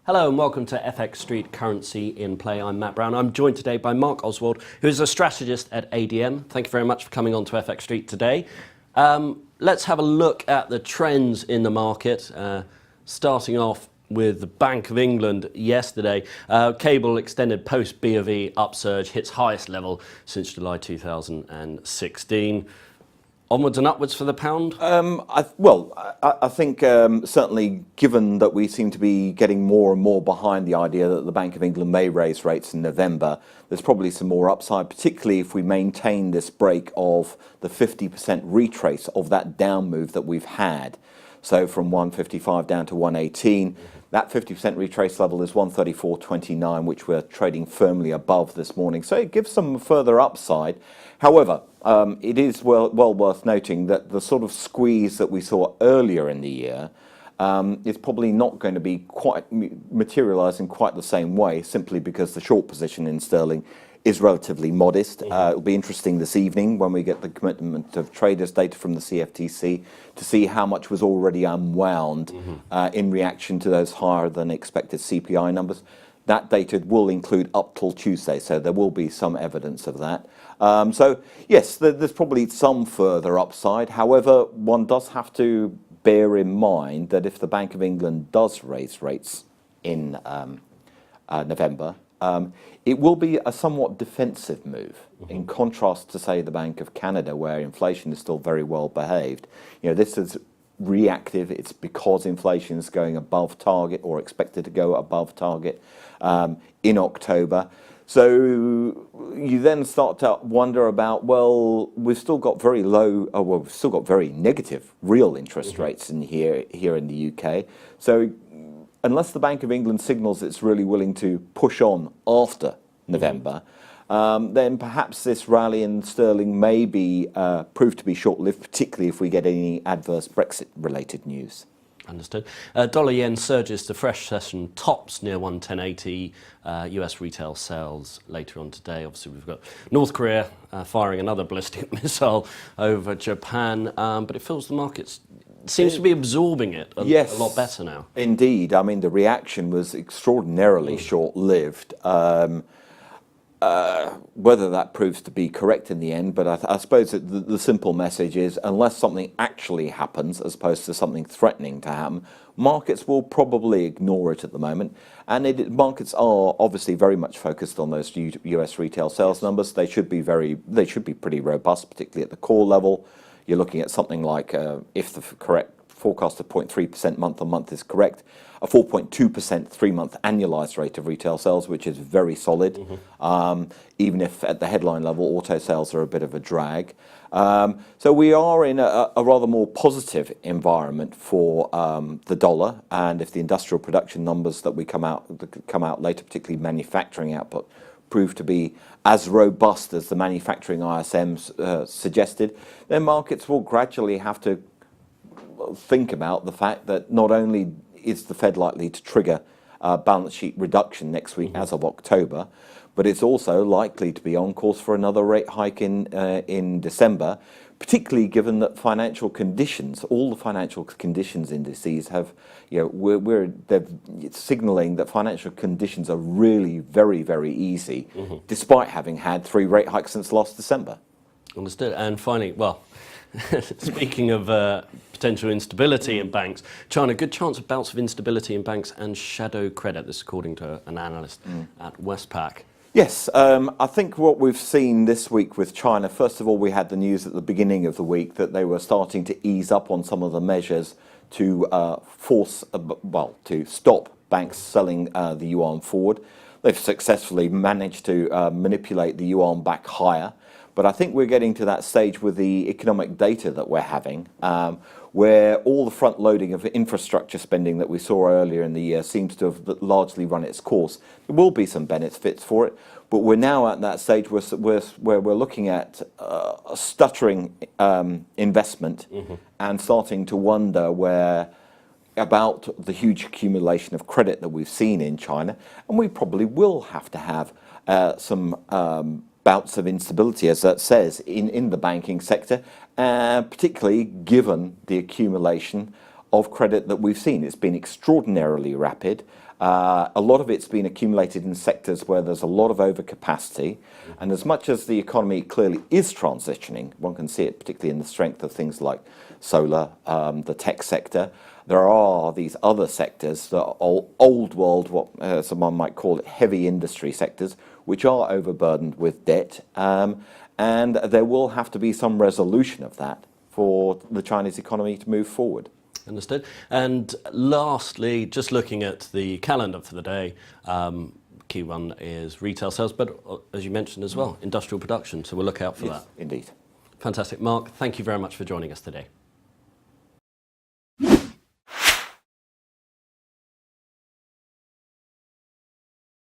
Hello and welcome to FXStreet Currency in Play. I'm Matt Brown. I'm joined today by Marc Ostwald, who is a strategist at ADM. Thank you very much for coming on to FX Street today. Let's have a look at the trends in the market, starting off with the Bank of England yesterday. Cable extended post B of E upsurge hits highest level since July 2016. Onwards and upwards for the pound? I think certainly given that we seem to be getting more and more behind the idea that the Bank of England may raise rates in November, there's probably some more upside, particularly if we maintain this break of the 50% retrace of that down move that we've had. So from 155 down to 118. That 50% retrace level is 134.29, which we're trading firmly above this morning. So it gives some further upside. However, it is well worth noting that the sort of squeeze that we saw earlier in the year is probably not going to be quite materialise in quite the same way, simply because the short position in sterling is relatively modest. It'll be interesting this evening when we get the commitment of traders data from the CFTC to see how much was already unwound in reaction to those higher than expected CPI numbers. That data will include up till Tuesday, so there will be some evidence of that. So yes, there's probably some further upside. However, one does have to bear in mind that if the Bank of England does raise rates in November, it will be a somewhat defensive move, in contrast to, say, the Bank of Canada, where inflation is still very well behaved. You know, this is reactive. It's because inflation is going above target or expected to go above target in October. So you then start to wonder about, well, we've still got very low, we've still got very negative real interest rates in here in the UK. So unless the Bank of England signals it's really willing to push on after November, then perhaps this rally in sterling may be proved to be short-lived, particularly if we get any adverse Brexit-related news. Understood. Dollar yen surges to fresh session tops near 110.80. US retail sales later on today. Obviously, we've got North Korea firing another ballistic missile over Japan, but it feels the markets seems to be absorbing it a lot better now. Indeed. I mean, the reaction was extraordinarily short-lived. Whether that proves to be correct in the end, but I suppose that the simple message is, unless something actually happens, as opposed to something threatening to happen, markets will probably ignore it at the moment. And markets are obviously very much focused on those US retail sales numbers. They should be pretty robust, particularly at the core level. You're looking at something like, if the correct forecast of 0.3% month-on-month is correct, a 4.2% 3-month annualized rate of retail sales, which is very solid, even if at the headline level auto sales are a bit of a drag. So we are in a rather more positive environment for the dollar, and if the industrial production numbers that come out later, particularly manufacturing output, prove to be as robust as the manufacturing ISMs suggested, then markets will gradually have to think about the fact that not only is the Fed likely to trigger balance sheet reduction next week as of October, but it's also likely to be on course for another rate hike in December, particularly given that financial conditions, all the financial conditions indices have, they're signaling that financial conditions are really very, very easy, despite having had 3 rate hikes since last December. Understood. And finally, well, speaking of potential instability in banks, China, good chance of bouts of instability in banks and shadow credit. This according to an analyst at Westpac. Yes, I think what we've seen this week with China, first of all, we had the news at the beginning of the week that they were starting to ease up on some of the measures to to stop banks selling the yuan forward. They've successfully managed to manipulate the yuan back higher. But I think we're getting to that stage with the economic data that we're having, where all the front loading of infrastructure spending that we saw earlier in the year seems to have largely run its course. There will be some benefits for it, but we're now at that stage where we're looking at a stuttering investment and starting to wonder about the huge accumulation of credit that we've seen in China, and we probably will have to have some bouts of instability, as that says, in the banking sector, particularly given the accumulation of credit that we've seen. It's been extraordinarily rapid. A lot of it's been accumulated in sectors where there's a lot of overcapacity. And as much as the economy clearly is transitioning, one can see it particularly in the strength of things like solar, the tech sector. There are these other sectors that are old world, what someone might call it heavy industry sectors, which are overburdened with debt. And there will have to be some resolution of that for the Chinese economy to move forward. Understood. And lastly, just looking at the calendar for the day, key one is retail sales, but as you mentioned as well, industrial production. So we'll look out for that. Indeed. Fantastic. Marc, thank you very much for joining us today.